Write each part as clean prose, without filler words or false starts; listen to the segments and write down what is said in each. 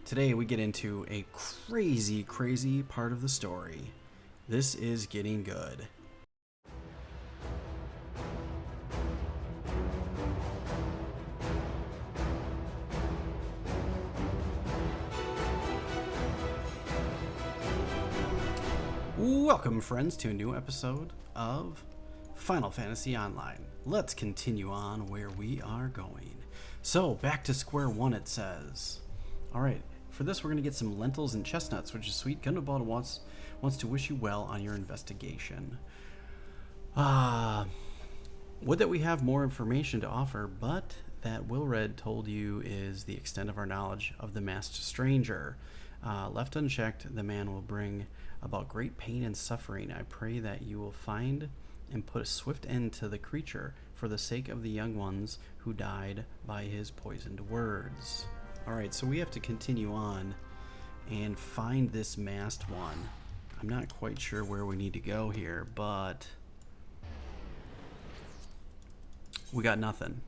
Today we get into a crazy part of the story. This is getting good. Welcome, friends, to a new episode of Final Fantasy Online. Let's continue on where we are going. So, back to square one, it says. Alright, for this we're going to get some lentils and chestnuts, which is sweet. Gundobald wants to wish you well on your investigation. Would that we have more information to offer, but that Wilred told you is the extent of our knowledge of the masked stranger. Left unchecked, the man will bring about great pain and suffering. I pray that you will find and put a swift end to the creature for the sake of the young ones who died by his poisoned words. Alright, so we have to continue on and find this masked one. I'm not quite sure where we need to go here, but we got nothing.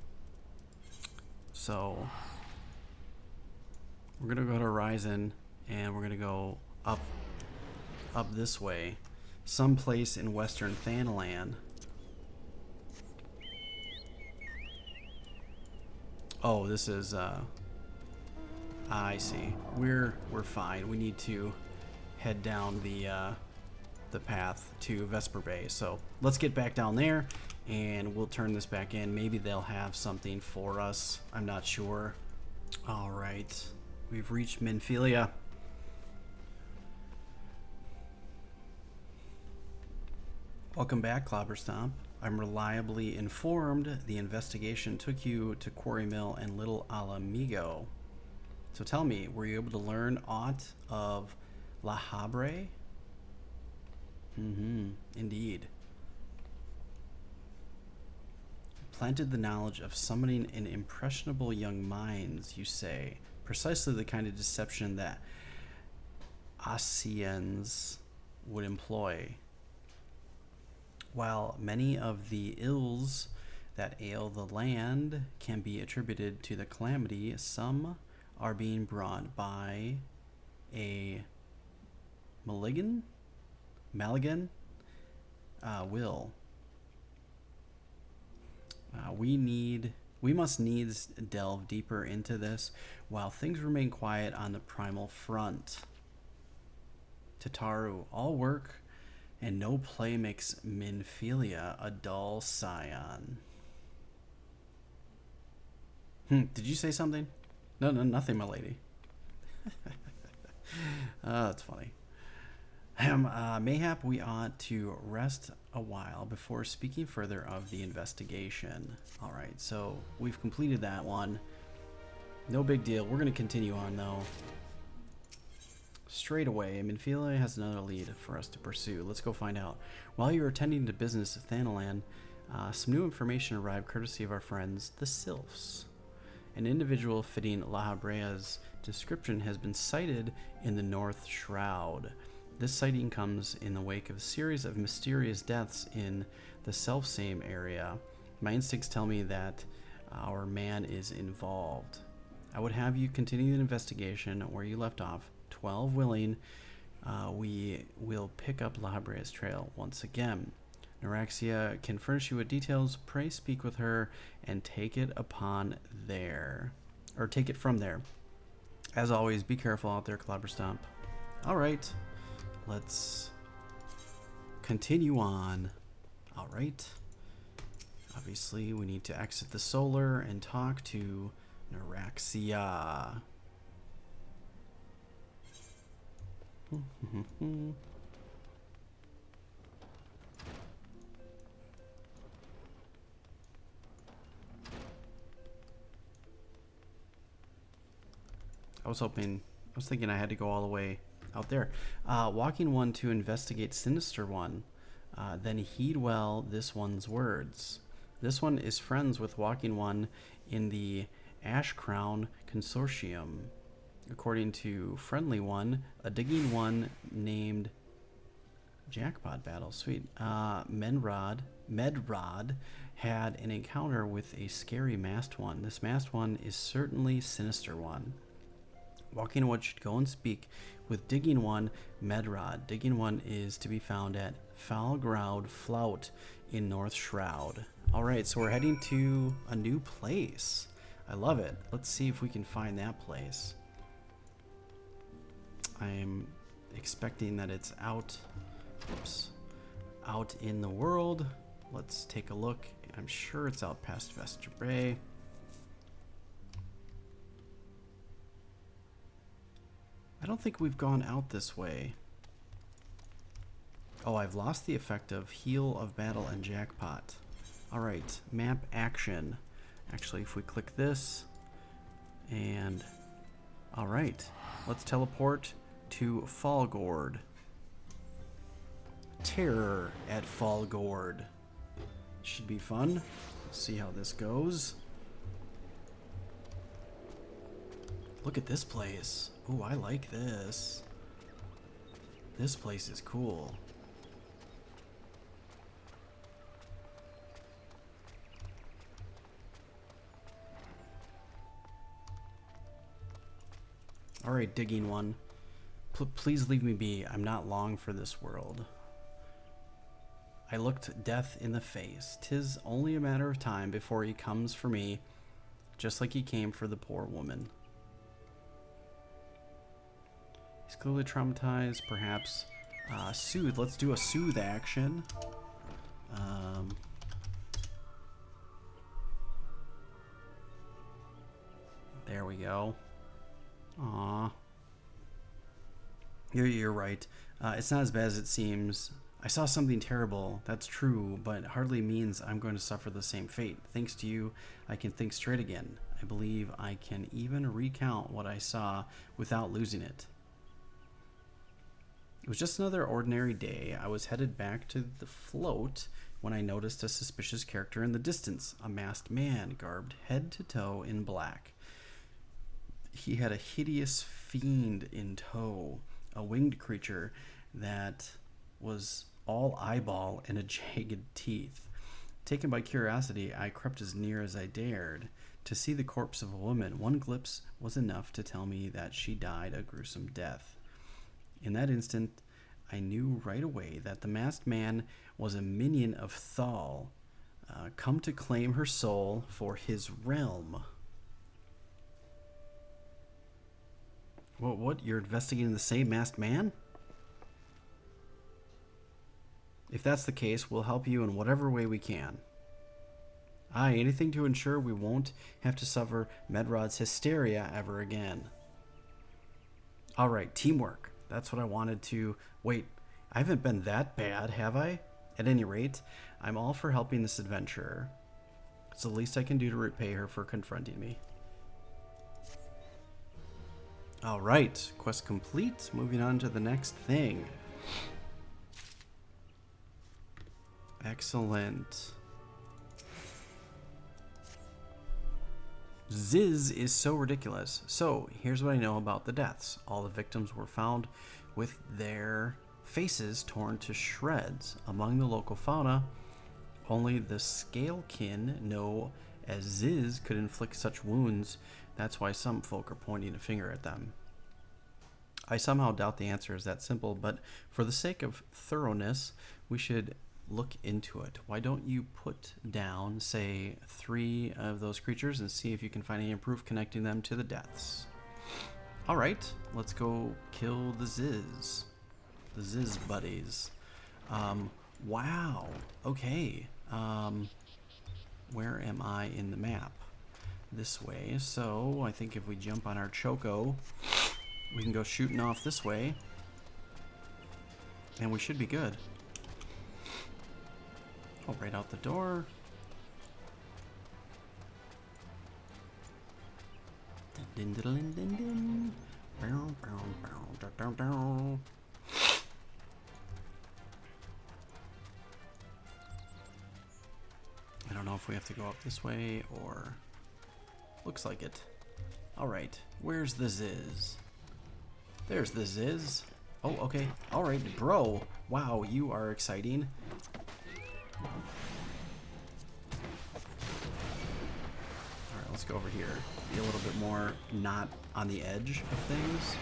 So we're gonna go to Horizon and we're gonna go up this way, someplace in Western Thanalan. Oh, this is I see. We're fine. We need to head down the path to Vesper Bay. So let's get back down there and we'll turn this back in. Maybe they'll have something for us. I'm not sure. All right, we've reached Minfilia. Welcome back, Clobberstomp. I'm reliably informed the investigation took you to Quarry Mill and Little Alamigo. So tell me, were you able to learn aught of La Habre? Indeed. Planted the knowledge of summoning in impressionable young minds, you say. Precisely the kind of deception that Asians would employ. While many of the ills that ail the land can be attributed to the calamity, some are being brought by a maligan will. We must needs delve deeper into this while things remain quiet on the primal front. Tataru, all work and no play makes Minfilia a dull scion. Did you say something? No, nothing, my lady. That's funny. Mayhap we ought to rest a while before speaking further of the investigation. Alright, so we've completed that one. No big deal. We're going to continue on, though. Straight away, Minfilia has another lead for us to pursue. Let's go find out. While you're attending to business at Thanalan, some new information arrived courtesy of our friends, the Sylphs. An individual fitting La Habrea's description has been sighted in the North Shroud. This sighting comes in the wake of a series of mysterious deaths in the selfsame area. My instincts tell me that our man is involved. I would have you continue the investigation where you left off. 12 willing, we will pick up La Habrea's trail once again. Neuraxia can furnish you with details. Pray speak with her and take it upon there. Or take it from there. As always, be careful out there, Clobberstomp. Alright, let's continue on. Alright. Obviously, we need to exit the solar and talk to Neuraxia. I was thinking I had to go all the way out there. Walking one to investigate Sinister One. Then heed well this one's words. This one is friends with Walking One in the Ash Crown Consortium. According to Friendly One, a digging one named Jackpot Battle, sweet. Medrod had an encounter with a scary masked one. This masked one is certainly Sinister One. Walking Wood should go and speak with Digging One Medrod. Digging One is to be found at Fallgourd Flout in North Shroud. Alright, so we're heading to a new place. I love it. Let's see if we can find that place. I'm expecting that it's out, out in the world. Let's take a look. I'm sure it's out past Vesture Bay. I don't think we've gone out this way. Oh, I've lost the effect of Heal of Battle and Jackpot. Alright, map action. Actually, if we click this, and alright, let's teleport to Fallgourd. Terror at Fallgourd. Should be fun. Let's see how this goes. Look at this place. Ooh, I like this. This place is cool. Alright, Digging One. Please leave me be. I'm not long for this world. I looked death in the face. 'Tis only a matter of time before he comes for me, just like he came for the poor woman. He's clearly traumatized, perhaps. Soothe. Let's do a soothe action. There we go. Aww. You're right. It's not as bad as it seems. I saw something terrible, that's true, but hardly means I'm going to suffer the same fate. Thanks to you, I can think straight again. I believe I can even recount what I saw without losing it. It was just another ordinary day. I was headed back to the float when I noticed a suspicious character in the distance, a masked man garbed head to toe in black. He had a hideous fiend in tow, a winged creature that was all eyeball and a jagged teeth. Taken by curiosity, I crept as near as I dared. To see the corpse of a woman, one glimpse was enough to tell me that she died a gruesome death. In that instant, I knew right away that the masked man was a minion of Thal, come to claim her soul for his realm. What? You're investigating the same masked man? If that's the case, we'll help you in whatever way we can. Aye, anything to ensure we won't have to suffer Medrod's hysteria ever again. Alright, teamwork. That's what I wanted to... Wait, I haven't been that bad, have I? At any rate, I'm all for helping this adventurer. It's the least I can do to repay her for confronting me. Alright, quest complete. Moving on to the next thing. Excellent. Ziz is so ridiculous. So, here's what I know about the deaths. All the victims were found with their faces torn to shreds. Among the local fauna, only the scalekin know as Ziz could inflict such wounds. That's why some folk are pointing a finger at them. I somehow doubt the answer is that simple, but for the sake of thoroughness, we should look into it. Why don't you put down, say, 3 of those creatures and see if you can find any proof connecting them to the deaths. Alright, let's go kill the Ziz. The Ziz buddies. Wow. Okay. Where am I in the map? This way. So, I think if we jump on our Choco, we can go shooting off this way. And we should be good. Oh, right out the door. Din din din din din. Bow, bow, bow, bow, bow. I don't know if we have to go up this way or... Looks like it. Alright, where's the Ziz? There's the Ziz. Oh, okay. Alright, bro. Wow, you are exciting. Alright, let's go over here. Be a little bit more not on the edge of things.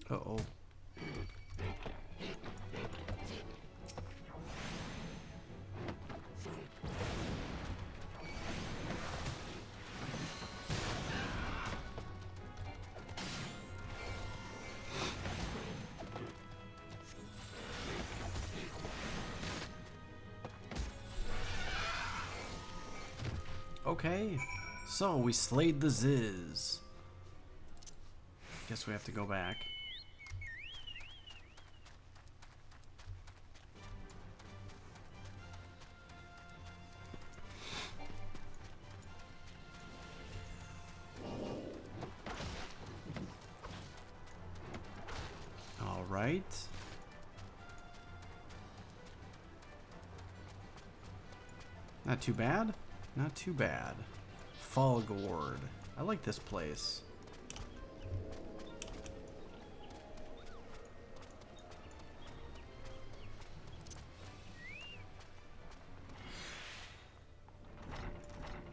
Uh-oh. Okay, so we slayed the Ziz. Guess we have to go back. All right. Not too bad. Not too bad. Fallgourd. I like this place.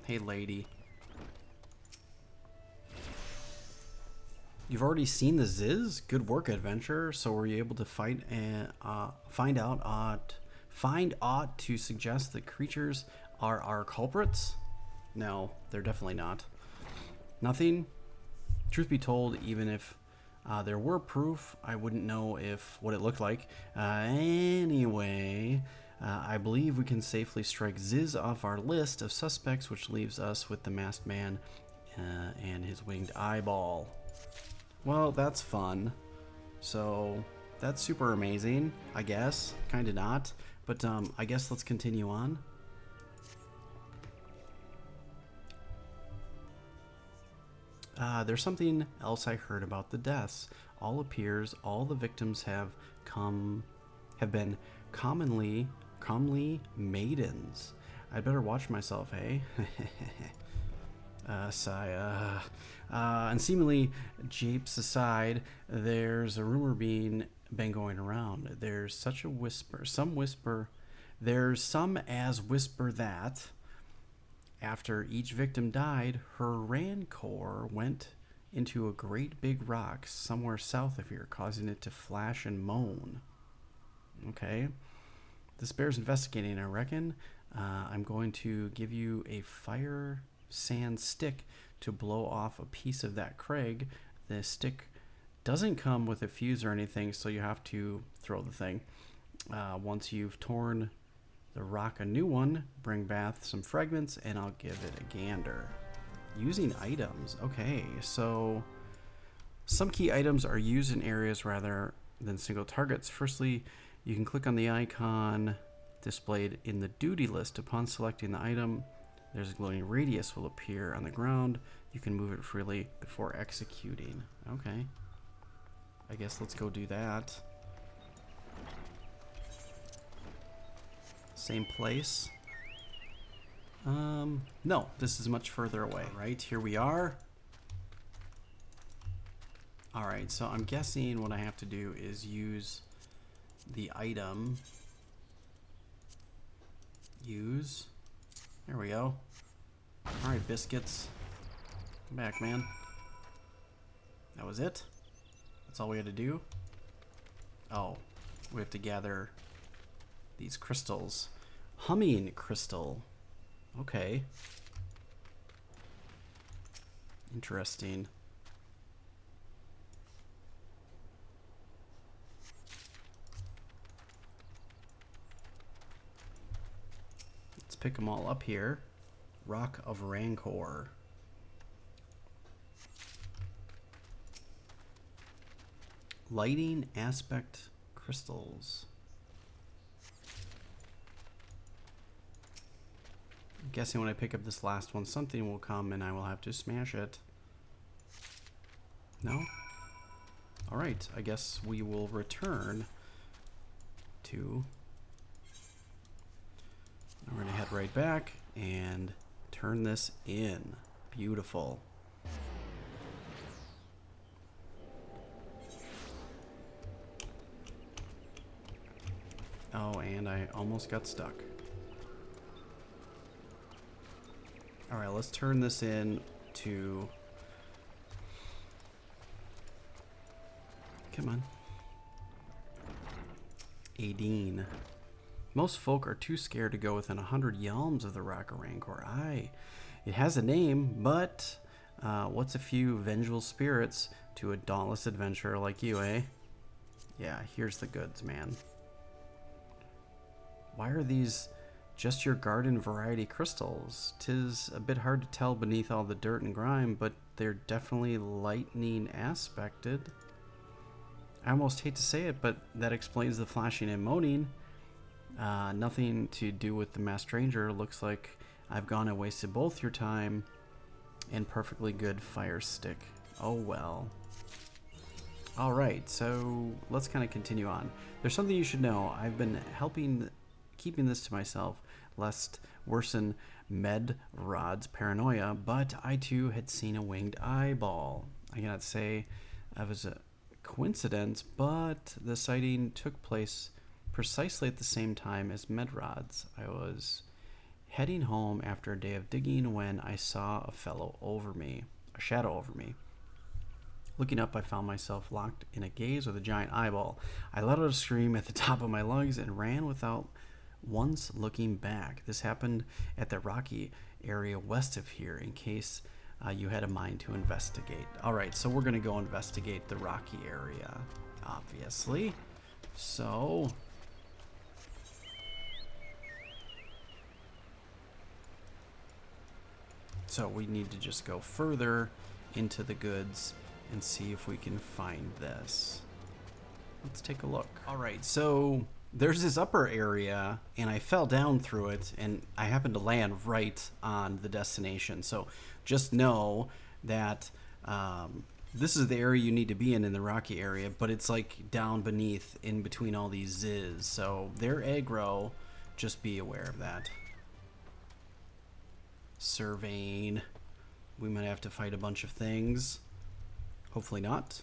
Hey, lady. You've already seen the Ziz? Good work, adventurer. So were you able to fight and find aught to suggest that creatures are our culprits? No, they're definitely not. Nothing? Truth be told, even if there were proof, I wouldn't know what it looked like. Anyway, I believe we can safely strike Ziz off our list of suspects, which leaves us with the masked man and his winged eyeball. Well, that's fun. So that's super amazing, I guess. Kind of not, but I guess let's continue on. There's something else I heard about the deaths. All the victims have been commonly maidens. I'd better watch myself, eh? Sigh. And seemingly, japes aside, there's a rumor been going around. There's such a whisper. There's some as whisper that after each victim died, her rancor went into a great big rock somewhere south of here, causing it to flash and moan. Okay. This bears investigating, I reckon. I'm going to give you a fire sand stick to blow off a piece of that crag. The stick doesn't come with a fuse or anything, so you have to throw the thing. Once you've torn the rock a new one, bring back some fragments, and I'll give it a gander. Using items. Okay, so some key items are used in areas rather than single targets. Firstly, you can click on the icon displayed in the duty list. Upon selecting the item, there's a glowing radius will appear on the ground. You can move it freely before executing. Okay. I guess let's go do that. Same place. No, this is much further away. Right, here we are. Alright, so I'm guessing what I have to do is use the item. Use. There we go. Alright, biscuits. Come back, man. That was it? That's all we had to do? Oh, we have to gather these crystals. Humming crystal. Okay. Interesting. Let's pick them all up here. Rock of Rancor. Lighting aspect crystals. I'm guessing when I pick up this last one, something will come and I will have to smash it. No? Alright, I guess we will return to... We're going to head right back and turn this in. Beautiful. Oh, and I almost got stuck. Alright, let's turn this in to... Come on. Aideen. Most folk are too scared to go within 100 yalms of the Rock of Rancor. Aye, it has a name, but what's a few vengeful spirits to a dauntless adventurer like you, eh? Yeah, here's the goods, man. Why are these just your garden variety crystals? 'Tis a bit hard to tell beneath all the dirt and grime, but they're definitely lightning aspected. I almost hate to say it, but that explains the flashing and moaning. Nothing to do with the Masked Ranger. Looks like I've gone and wasted both your time and perfectly good fire stick. Oh well. Alright, so let's kind of continue on. There's something you should know. I've been keeping this to myself, lest worsen Medrod's paranoia, but I too had seen a winged eyeball. I cannot say it was a coincidence, but the sighting took place precisely at the same time as Medrod's. I was heading home after a day of digging when I saw a shadow over me. Looking up, I found myself locked in a gaze with a giant eyeball. I let out a scream at the top of my lungs and ran without once looking back. This happened at the rocky area west of here, in case you had a mind to investigate. Alright, so we're going to go investigate the rocky area, obviously. So we need to just go further into the goods and see if we can find this. Let's take a look. Alright, so there's this upper area, and I fell down through it, and I happened to land right on the destination. So just know that this is the area you need to be in the rocky area, but it's like down beneath, in between all these Zs. So they're aggro. Just be aware of that. Surveying. We might have to fight a bunch of things. Hopefully not.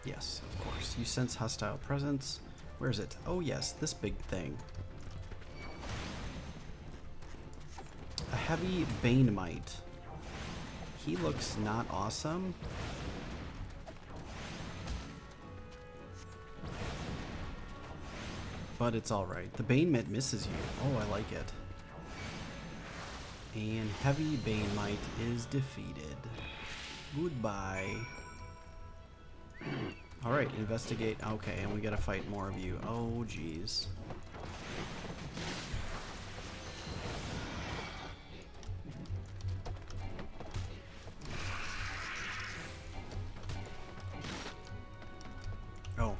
Yes, of course. You sense hostile presence. Where is it? Oh yes, this big thing. A heavy Bane Mite. He looks not awesome. But it's alright. The Bane Mite misses you. Oh, I like it. And Heavy Bane Mite is defeated. Goodbye. Alright, investigate. Okay, and we gotta fight more of you. Oh, jeez. Oh,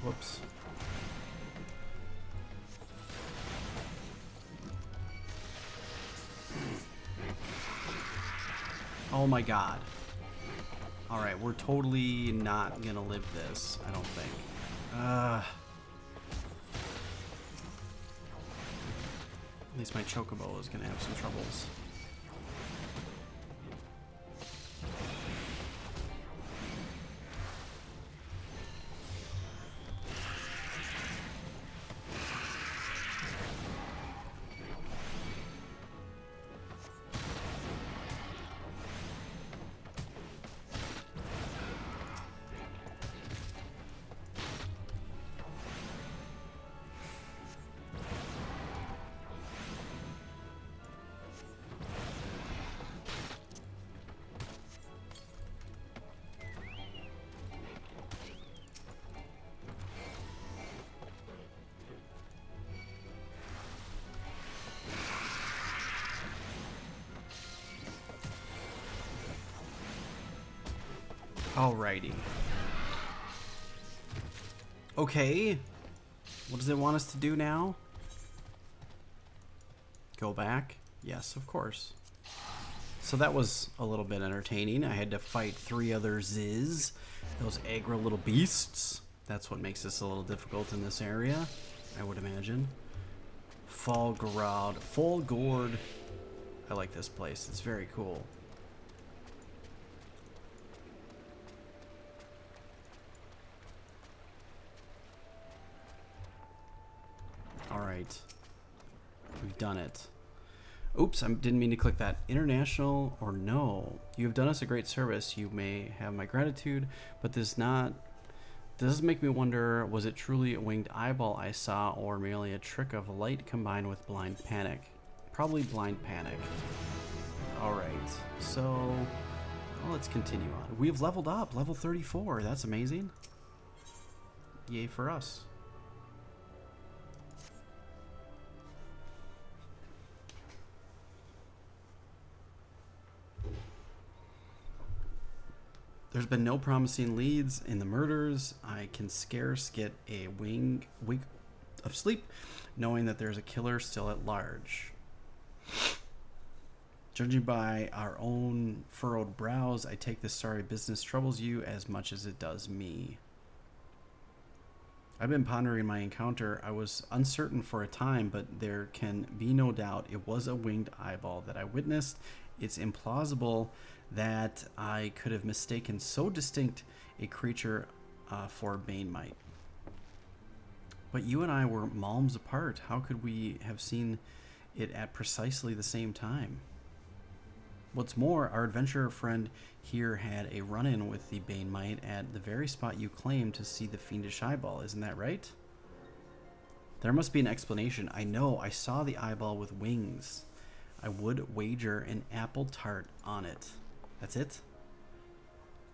whoops. Oh my god. Alright, we're totally not gonna live this, I don't think. At least my Chocobo is gonna have some troubles. Alrighty. Okay. What does it want us to do now? Go back? Yes, of course. So that was a little bit entertaining. I had to fight 3 other Ziz, those aggro little beasts. That's what makes this a little difficult in this area, I would imagine. Fallgourd. I like this place. It's very cool. Alright. We've done it. Oops, I didn't mean to click that. International or no. You have done us a great service. You may have my gratitude, but this does make me wonder, was it truly a winged eyeball I saw or merely a trick of light combined with blind panic? Probably blind panic. Alright, so well, let's continue on. We've leveled up, level 34. That's amazing. Yay for us. There's been no promising leads in the murders. I can scarce get a wink of sleep, knowing that there's a killer still at large. Judging by our own furrowed brows, I take this sorry business troubles you as much as it does me. I've been pondering my encounter. I was uncertain for a time, but there can be no doubt it was a winged eyeball that I witnessed. It's implausible that I could have mistaken so distinct a creature for Banemite. But you and I were malms apart. How could we have seen it at precisely the same time? What's more, our adventurer friend here had a run-in with the Banemite at the very spot you claimed to see the fiendish eyeball. Isn't that right? There must be an explanation. I know I saw the eyeball with wings. I would wager an apple tart on it. That's it?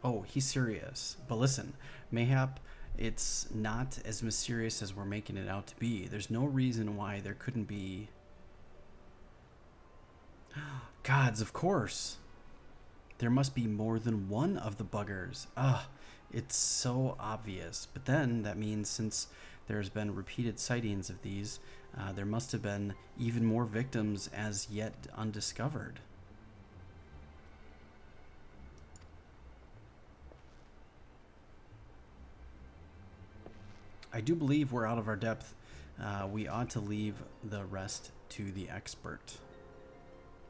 Oh, he's serious. But listen, mayhap it's not as mysterious as we're making it out to be. There's no reason why there couldn't be... Gods, of course. There must be more than one of the buggers. It's so obvious. But then that means since there's been repeated sightings of these, there must have been even more victims as yet undiscovered. I do believe we're out of our depth. We ought to leave the rest to the expert.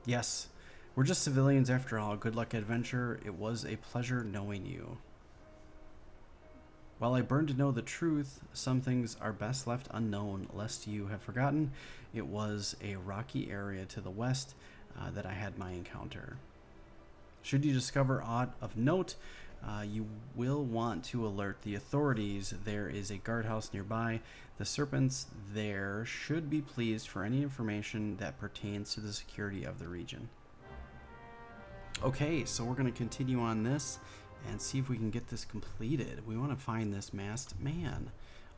Yes, we're just civilians after all. Good luck, adventurer. It was a pleasure knowing you. While I burn to know the truth, some things are best left unknown, lest you have forgotten. It was a rocky area to the west that I had my encounter. Should you discover aught of note, you will want to alert the authorities. There is a guardhouse nearby. The serpents there should be pleased for any information that pertains to the security of the region. Okay, so we're going to continue on this and see if we can get this completed. We want to find this masked man.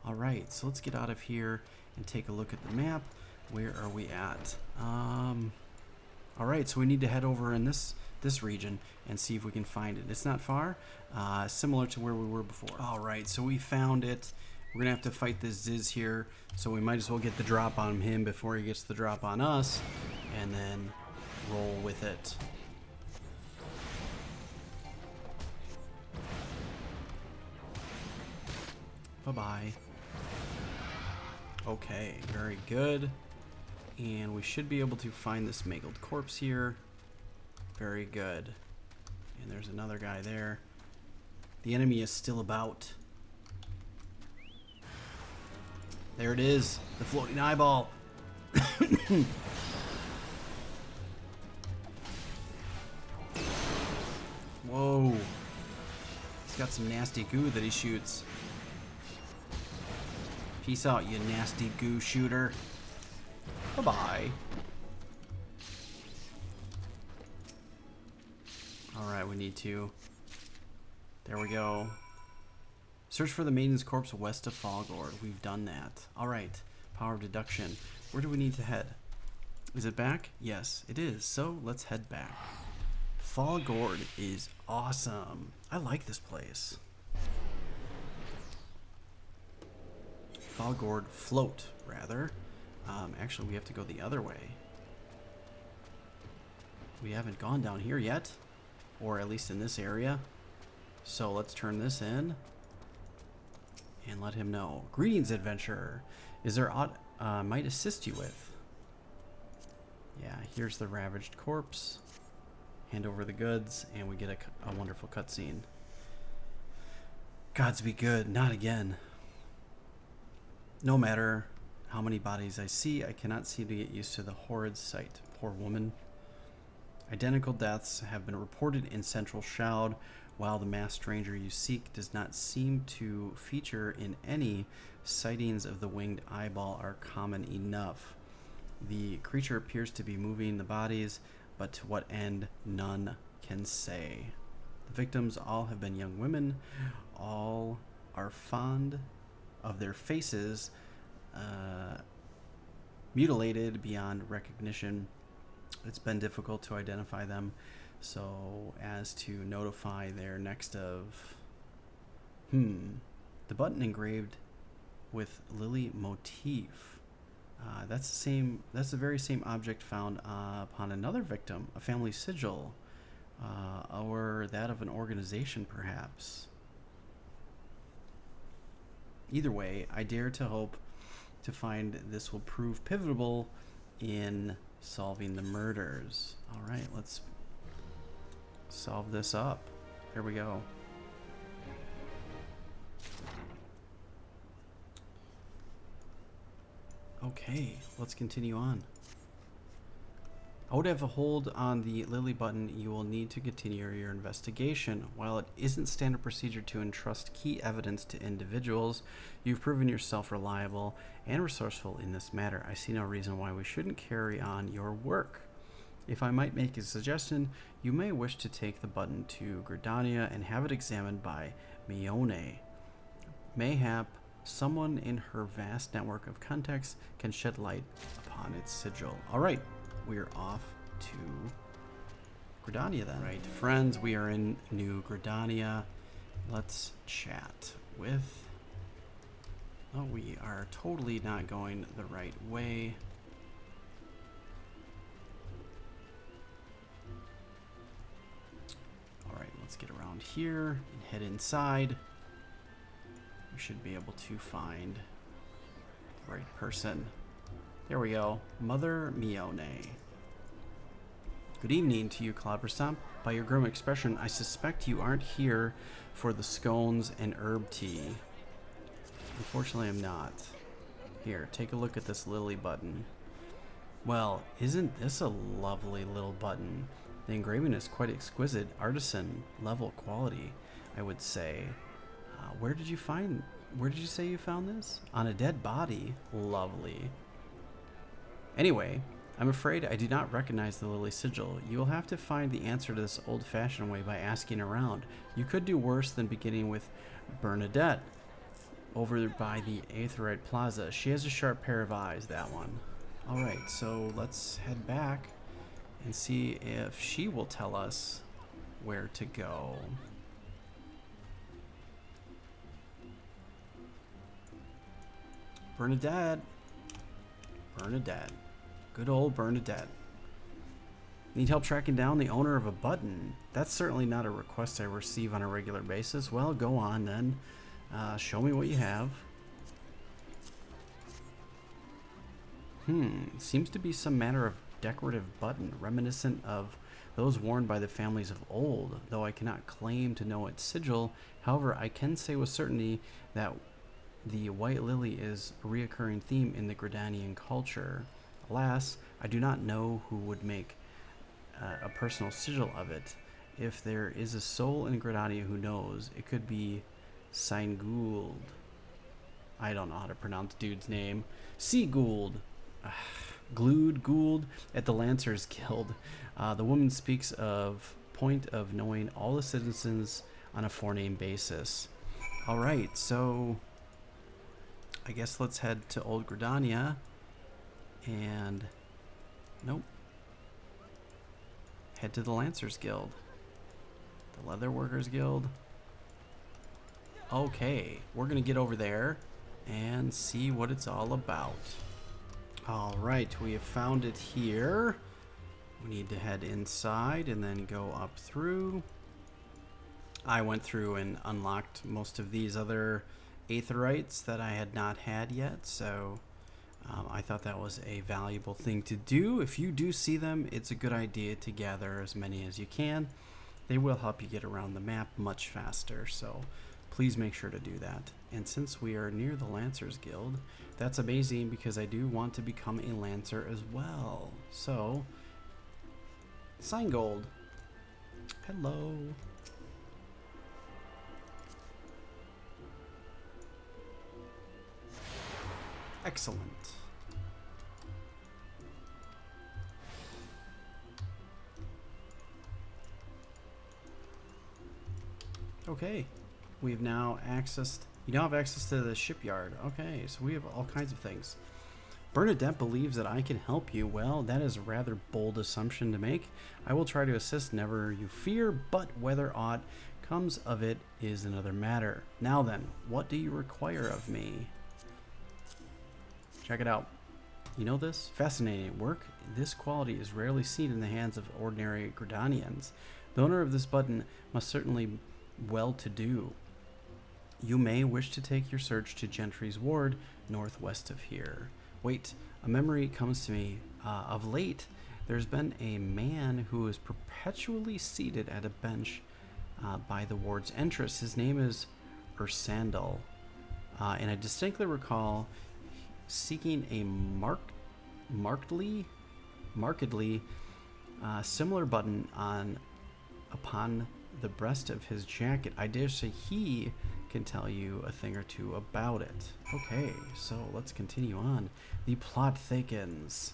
Alright, so let's get out of here and take a look at the map. Where are we at? Alright, so we need to head over in this region and see if we can find it. It's not far, similar to where we were before. Alright, so we found it. We're gonna have to fight this Ziz here, so we might as well get the drop on him before he gets the drop on us, and then roll with it. Bye-bye. Okay, very good. And we should be able to find this mangled corpse here. Very good. And there's another guy there. The enemy is still about. There it is, the floating eyeball. Whoa. He's got some nasty goo that he shoots. Peace out, you nasty goo shooter. Bye-bye. Alright, we need to... There we go. Search for the maiden's corpse west of Fallgourd. We've done that. Alright, power of deduction. Where do we need to head? Is it back? Yes, it is. So, let's head back. Fallgourd is awesome. I like this place. Fallgourd float, rather. Actually, we have to go the other way. We haven't gone down here yet, or at least in this area. So let's turn this in and let him know. Greetings, adventurer. Is there aught might assist you with? Yeah, here's the ravaged corpse. Hand over the goods, and we get a wonderful cutscene. Gods be good, not again. No matter how many bodies I see, I cannot seem to get used to the horrid sight. Poor woman. Identical deaths have been reported in Central Shroud, while the masked stranger you seek does not seem to feature in any sightings of the winged eyeball are common enough. The creature appears to be moving the bodies, but to what end, none can say. The victims all have been young women. All are fond of their faces, mutilated beyond recognition. It's been difficult to identify them so as to notify their next of... The button engraved with lily motif. That's the very same object found upon another victim, a family sigil, or that of an organization, perhaps. Either way, I dare to hope to find this will prove pivotal in solving the murders. All right, let's solve this up. Here we go. Okay, let's continue on. To have a hold on the Lily button, you will need to continue your investigation. While it isn't standard procedure to entrust key evidence to individuals, you've proven yourself reliable and resourceful in this matter. I see no reason why we shouldn't carry on your work. If I might make a suggestion, you may wish to take the button to Gridania and have it examined by Mione. Mayhap someone in her vast network of contacts can shed light upon its sigil. All right. We're off to Gridania then. Right, friends, we are in New Gridania. Let's chat with... Oh, we are totally not going the right way. Alright, let's get around here and head inside. We should be able to find the right person. There we go. Mother Mione. Good evening to you, Clobberstomp. By your grim expression, I suspect you aren't here for the scones and herb tea. Unfortunately, I'm not. Here, take a look at this lily button. Well, isn't this a lovely little button? The engraving is quite exquisite, artisan level quality, I would say. Where did you say you found this? On a dead body. Lovely. Anyway, I'm afraid I do not recognize the lily sigil. You will have to find the answer to this old-fashioned way by asking around. You could do worse than beginning with Bernadette over by the Aether Plaza. She has a sharp pair of eyes, that one. Alright, so let's head back and see if she will tell us where to go. Bernadette. Good old Bernadette. Need help tracking down the owner of a button? That's certainly not a request I receive on a regular basis. Well, go on then. Show me what you have. Seems to be some manner of decorative button, reminiscent of those worn by the families of old, though I cannot claim to know its sigil. However, I can say with certainty that the white lily is a reoccurring theme in the Gridanian culture. Alas, I do not know who would make a personal sigil of it. If there is a soul in Gridania who knows, it could be Gould. I don't know how to pronounce dude's name. Gould. Gould at the Lancers Guild. The woman speaks of point of knowing all the citizens on a forename basis. Alright, so I guess let's head to Old Gridania and head to the Lancers Guild. The Leatherworkers Guild. Okay, we're gonna get over there and see what it's all about. Alright, we have found it here. We need to head inside and then go up through. I went through and unlocked most of these other Aetherites that I had not had yet, so I thought that was a valuable thing to do. If you do see them, it's a good idea to gather as many as you can. They will help you get around the map much faster, so please make sure to do that. And since we are near the Lancers Guild, that's amazing because I do want to become a Lancer as well. So, Siren. Hello. Excellent. Okay, we've now accessed. You now have access to the shipyard. Okay, so we have all kinds of things. Bernadette believes that I can help you. Well, that is a rather bold assumption to make. I will try to assist, never you fear, but whether aught comes of it is another matter. Now then, what do you require of me? Check it out. You know this? Fascinating work. This quality is rarely seen in the hands of ordinary Gridanians. The owner of this button must certainly be well-to-do. You may wish to take your search to Gentry's Ward, northwest of here. Wait, a memory comes to me. Of late, there's been a man who is perpetually seated at a bench by the ward's entrance. His name is Ursandal, and I distinctly recall seeking a markedly similar button upon the breast of his jacket. I dare say he can tell you a thing or two about it. Okay, so let's continue on. The plot thickens.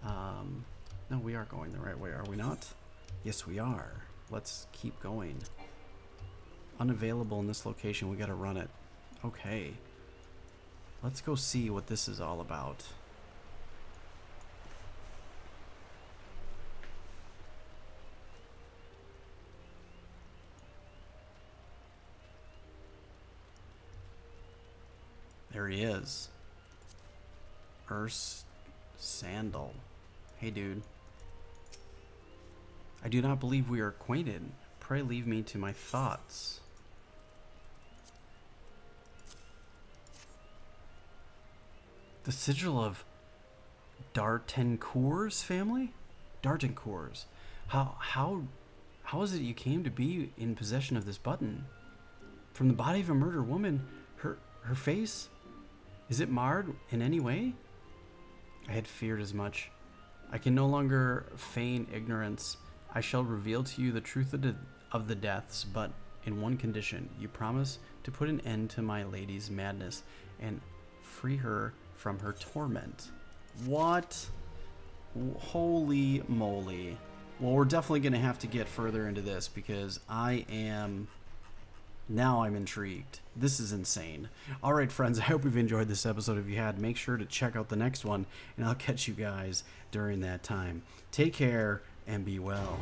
No, we are going the right way, are we not? Yes, we are. Let's keep going. Unavailable in this location, we gotta run it. Okay. Let's go see what this is all about. There he is. Sandal. Hey, dude. I do not believe we are acquainted. Pray leave me to my thoughts. The sigil of Dartencourt's family? Dartencourt's. How is it you came to be in possession of this button? From the body of a murdered woman, her face? Is it marred in any way? I had feared as much. I can no longer feign ignorance. I shall reveal to you the truth of the deaths, but in one condition. You promise to put an end to my lady's madness and free her from her torment. What? Holy moly. Well, we're definitely going to have to get further into this because now I'm intrigued. This is insane. Alright friends, I hope you've enjoyed this episode. If you had, make sure to check out the next one, and I'll catch you guys during that time. Take care, and be well.